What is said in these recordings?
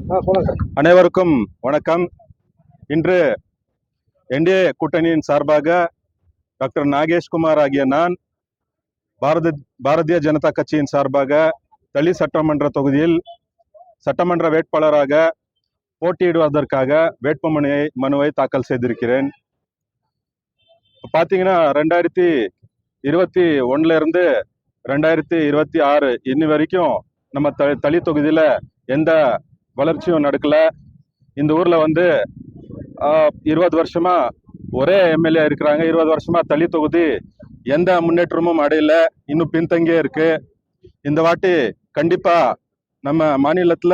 அனைவருக்கும் வணக்கம். இன்று என்டிஏ கூட்டணியின் சார்பாக டாக்டர் நாகேஷ்குமார் ஆகிய நான் பாரதிய ஜனதா கட்சியின் சார்பாக தளி சட்டமன்ற தொகுதியில் சட்டமன்ற வேட்பாளராக போட்டியிடுவதற்காக மனுவை தாக்கல் செய்திருக்கிறேன். பார்த்தீங்கன்னா 2021 இருந்து 2026 இன்னி வரைக்கும் நம்ம தளி தொகுதியில எந்த வளர்ச்சியும் நடக்கல. இந்த ஊர்ல 20 வருஷமா ஒரே எம்எல்ஏ இருக்கிறாங்க. 20 வருஷமா தளி தொகுதி எந்த முன்னேற்றமும் அடையல, இன்னும் பின்தங்கியே இருக்கு. இந்த வாட்டி கண்டிப்பா நம்ம மாநிலத்துல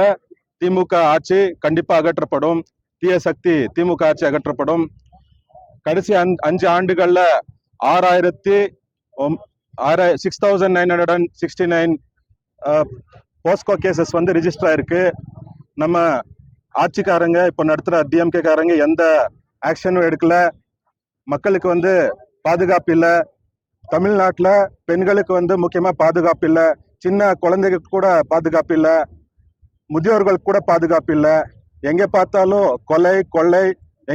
திமுக ஆட்சி கண்டிப்பா அகற்றப்படும். தீய சக்தி திமுக ஆட்சி அகற்றப்படும். கடைசி 5 ஆண்டுகள்ல 6,969 போஸ்கோ கேசஸ் ரிஜிஸ்டர் ஆயிருக்கு. நம்ம ஆட்சிக்காரங்க இப்ப நடத்துற டிஎம்கே காரங்க எந்த ஆக்ஷனும் எடுக்கல. மக்களுக்கு பாதுகாப்பு இல்லை. தமிழ்நாட்டுல பெண்களுக்கு முக்கியமா பாதுகாப்பு இல்லை. சின்ன குழந்தைகளுக்கு கூட பாதுகாப்பு இல்லை. முதியோர்களுக்கு கூட பாதுகாப்பு இல்லை. எங்க பார்த்தாலும் கொலை கொள்ளை,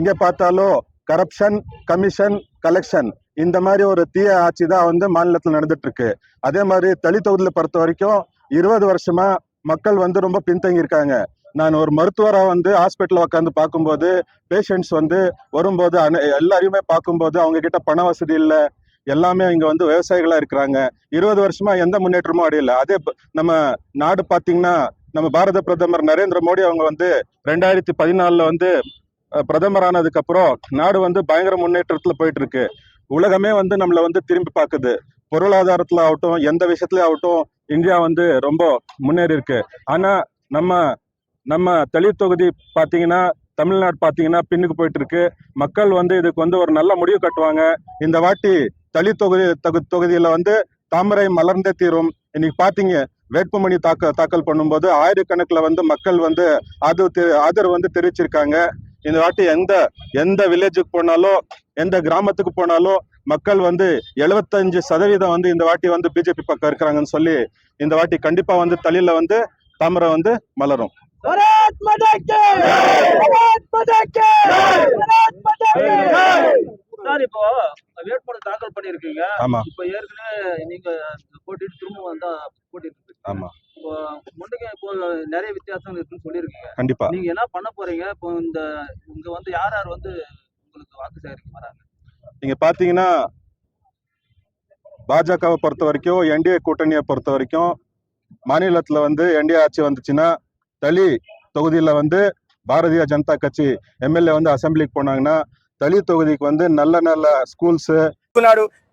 எங்க பார்த்தாலும் கரப்ஷன், கமிஷன், கலெக்ஷன், இந்த மாதிரி ஒரு தீய ஆட்சி தான் மாநிலத்தில் நடந்துட்டு இருக்கு. அதே மாதிரி தளி தொகுதியில பொறுத்த வரைக்கும் 20 வருஷமா மக்கள் ரொம்ப பின்தங்கி இருக்காங்க. நான் ஒரு மருத்துவரா ஹாஸ்பிட்டல் உட்காந்து பார்க்கும்போது பேஷண்ட்ஸ் வரும்போது எல்லாரையுமே பார்க்கும்போது அவங்க கிட்ட பண வசதி இல்லை. எல்லாமே இங்க விவசாயிகளா இருக்கிறாங்க. 20 வருஷமா எந்த முன்னேற்றமும் அடையல. அதே நம்ம நாடு பாத்தீங்கன்னா, நம்ம பாரத பிரதமர் நரேந்திர மோடி அவங்க 2014 பிரதமர் ஆனதுக்கு அப்புறம் நாடு பயங்கர முன்னேற்றத்துல போயிட்டு இருக்கு. உலகமே நம்மள திரும்பி பார்க்குது. பொருளாதாரத்துல ஆகட்டும், எந்த விஷயத்துல ஆகட்டும், இந்தியா ரொம்ப முன்னேறி இருக்கு. ஆனா நம்ம தளி தொகுதி பாத்தீங்கன்னா, தமிழ்நாடு பாத்தீங்கன்னா பின்னுக்கு போயிட்டு இருக்கு. மக்கள் இதுக்கு ஒரு நல்ல முடிவு கட்டுவாங்க. இந்த வாட்டி தளி தொகுதியில தாமரை மலர்ந்தே தீரும். இன்னைக்கு பாத்தீங்க, வேட்புமனு தாக்கல் பண்ணும்போது ஆயிரக்கணக்கில் மக்கள் ஆதரவு தெரிவிச்சிருக்காங்க. இந்த வாட்டி எந்த வில்லேஜுக்கு போனாலும், எந்த கிராமத்துக்கு போனாலும் மக்கள் 75% இந்த வாட்டி பிஜேபி பக்கம் இருக்கிறாங்கன்னு சொல்லி இந்த வாட்டி கண்டிப்பா தளியில தாமரை மலரும். சார், இப்போ வேட்புமனு தாக்கல் பண்ணிருக்கீங்க. ஆமா. இப்ப ஏற்கனவே நீங்க போட்டிட்டு திரும்ப போட்டிட்டு. ஆமா. இப்போ முன்னுக்கு இப்போ நிறைய வித்தியாசங்கள் இருக்குன்னு சொல்லியிருக்கீங்க. கண்டிப்பா. நீங்க என்ன பண்ண போறீங்க? இப்போ இங்க யார் யார் உங்களுக்கு வாக்கு சேகரிக்க வராங்க? நீங்க பாத்தீங்கன்னா, பாஜகவை பொறுத்த வரைக்கும், என்டிஏ கூட்டணியை பொறுத்த வரைக்கும், மாநிலத்துல என்டிஏ ஆட்சி வந்துச்சுன்னா தளி தொகுதியில பாரதிய ஜனதா கட்சி எம்எல்ஏ அசம்பிளிக்கு போனாங்கன்னா தளி தொகுதிக்கு நல்ல நல்ல స్కూల్స్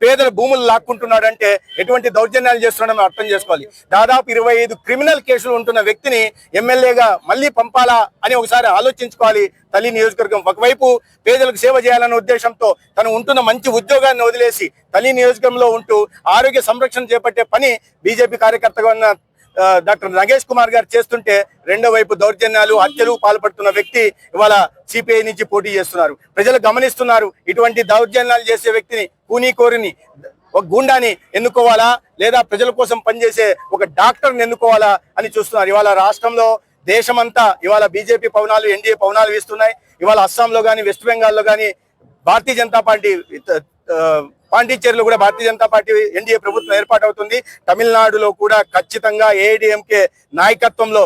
పేదల భూములు లాక్కుంటున్నాడు అంటే ఎటువంటి దౌర్జన్యాలు చేస్తున్నాడో అర్థం చేసుకోవాలి. దాదాపు 25 క్రిమినల్ కేసులు ఉంటున్న వ్యక్తిని ఎమ్మెల్యేగా మళ్ళీ పంపాలా అని ఒకసారి ఆలోచించుకోవాలి. తల్లి నియోజకవర్గం ఒకవైపు పేదలకు సేవ చేయాలనే ఉద్దేశంతో తను ఉంటున్న మంచి ఉద్యోగాన్ని వదిలేసి తల్లి నియోజకవర్గంలో ఉంటూ ఆరోగ్య సంరక్షణ చేపట్టే పని బీజేపీ కార్యకర్తగా ఉన్న డాక్టర్ నగేష్ కుమార్ గారు చేస్తుంటే, రెండో వైపు దౌర్జన్యాలు, హత్యలు పాల్పడుతున్న వ్యక్తి ఇవాళ సిపిఐ నుంచి పోటీ చేస్తున్నారు. ప్రజలు గమనిస్తున్నారు. ఇటువంటి దౌర్జన్యాలు చేసే వ్యక్తిని, కూనీకోరిని, ఒక గూండాని ఎన్నుకోవాలా లేదా ప్రజల కోసం పనిచేసే ఒక డాక్టర్ని ఎన్నుకోవాలా అని చూస్తున్నారు. ఇవాళ రాష్ట్రంలో దేశమంతా ఇవాళ బీజేపీ పవనాలు, ఎన్డీఏ పవనాలు వీస్తున్నాయి. ఇవాళ అస్సాంలో కానీ, వెస్ట్ బెంగాల్లో కానీ భారతీయ జనతా పార్టీ, పాండిచ్చేరిలో కూడా భారతీయ జనతా పార్టీ ఎన్డీఏ ప్రభుత్వం ఏర్పాటవుతుంది. తమిళనాడులో కూడా ఖచ్చితంగా ఏఐడిఎంకే నాయకత్వంలో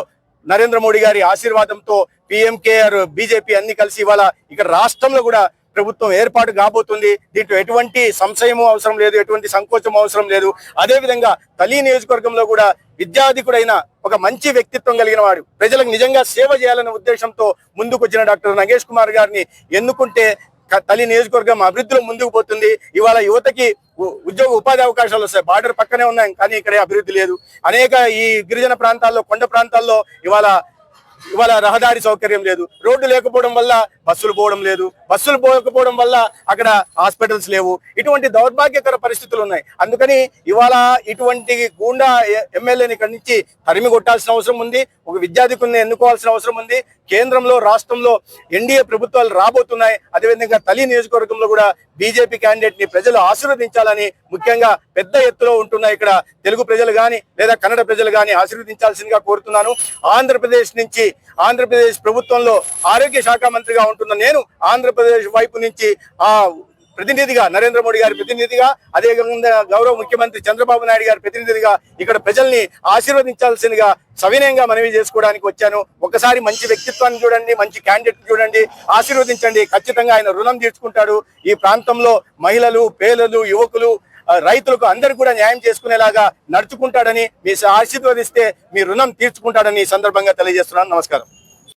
నరేంద్ర మోడీ గారి ఆశీర్వాదంతో పిఎంకేఆర్, బీజేపీ అన్ని కలిసి ఇవాళ ఇక్కడ రాష్ట్రంలో కూడా ప్రభుత్వం ఏర్పాటు కాబోతుంది. దీంట్లో ఎటువంటి సంశయము అవసరం లేదు, ఎటువంటి సంకోచం అవసరం లేదు. అదే విధంగా తల్లి నియోజకవర్గంలో కూడా విద్యాధికుడైన ఒక మంచి వ్యక్తిత్వం కలిగిన వాడు, ప్రజలకు నిజంగా సేవ చేయాలనే ఉద్దేశంతో ముందుకు వచ్చిన డాక్టర్ నగేష్ కుమార్ గారిని ఎన్నుకుంటే తల్లి నియోజకవర్గం అభివృద్ధిలో ముందుకు పోతుంది. ఇవాళ యువతకి ఉద్యోగ ఉపాధి అవకాశాలు వస్తాయి. బార్డర్ పక్కనే ఉన్నాయి, కానీ ఇక్కడ అభివృద్ధి లేదు. అనేక ఈ గిరిజన ప్రాంతాల్లో, కొండ ప్రాంతాల్లో ఇవాళ రహదారి సౌకర్యం లేదు. రోడ్డు లేకపోవడం వల్ల బస్సులు పోవడం లేదు. బస్సులు పోకపోవడం వల్ల అక్కడ హాస్పిటల్స్ లేవు. ఇటువంటి దౌర్భాగ్యకర పరిస్థితులు ఉన్నాయి. అందుకని ఇవాళ ఇటువంటి గూండా ఎమ్మెల్యేని ఇక్కడి నుంచి తరిమి కొట్టాల్సిన అవసరం ఉంది. ఒక విద్యాధికుల్ని ఎన్నుకోవాల్సిన అవసరం ఉంది. కేంద్రంలో రాష్ట్రంలో ఎన్డీఏ ప్రభుత్వాలు రాబోతున్నాయి. అదేవిధంగా తల్లి నియోజకవర్గంలో కూడా బీజేపీ క్యాండిడేట్ ని ప్రజలు ఆశీర్వదించాలని ముఖ్యంగా పెద్ద ఎత్తులో ఉంటున్న ఇక్కడ తెలుగు ప్రజలు గాని లేదా కన్నడ ప్రజలు గాని ఆశీర్వదించాల్సిందిగా కోరుతున్నాను. ఆంధ్రప్రదేశ్ ప్రభుత్వంలో ఆరోగ్య శాఖ మంత్రిగా ఉంటున్న నేను ఆంధ్రప్రదేశ్ వైపు నుంచి ప్రతినిధిగా నరేంద్ర మోడీ గారి ప్రతినిధిగా, అదేవిధంగా గౌరవ ముఖ్యమంత్రి చంద్రబాబు నాయుడు గారి ప్రతినిధిగా ఇక్కడ ప్రజల్ని ఆశీర్వదించాల్సిందిగా సవినయంగా మనవి చేసుకోవడానికి వచ్చాను. ఒకసారి మంచి వ్యక్తిత్వాన్ని చూడండి, మంచి క్యాండిడేట్ చూడండి, ఆశీర్వదించండి. ఖచ్చితంగా ఆయన రుణం తీర్చుకుంటాడు. ఈ ప్రాంతంలో మహిళలు, పేదలు, యువకులు, రైతులకు అందరు కూడా న్యాయం చేసుకునేలాగా నడుచుకుంటాడని, మీ ఆశీర్వదిస్తే మీ రుణం తీర్చుకుంటాడని ఈ సందర్భంగా తెలియజేస్తున్నాను. నమస్కారం.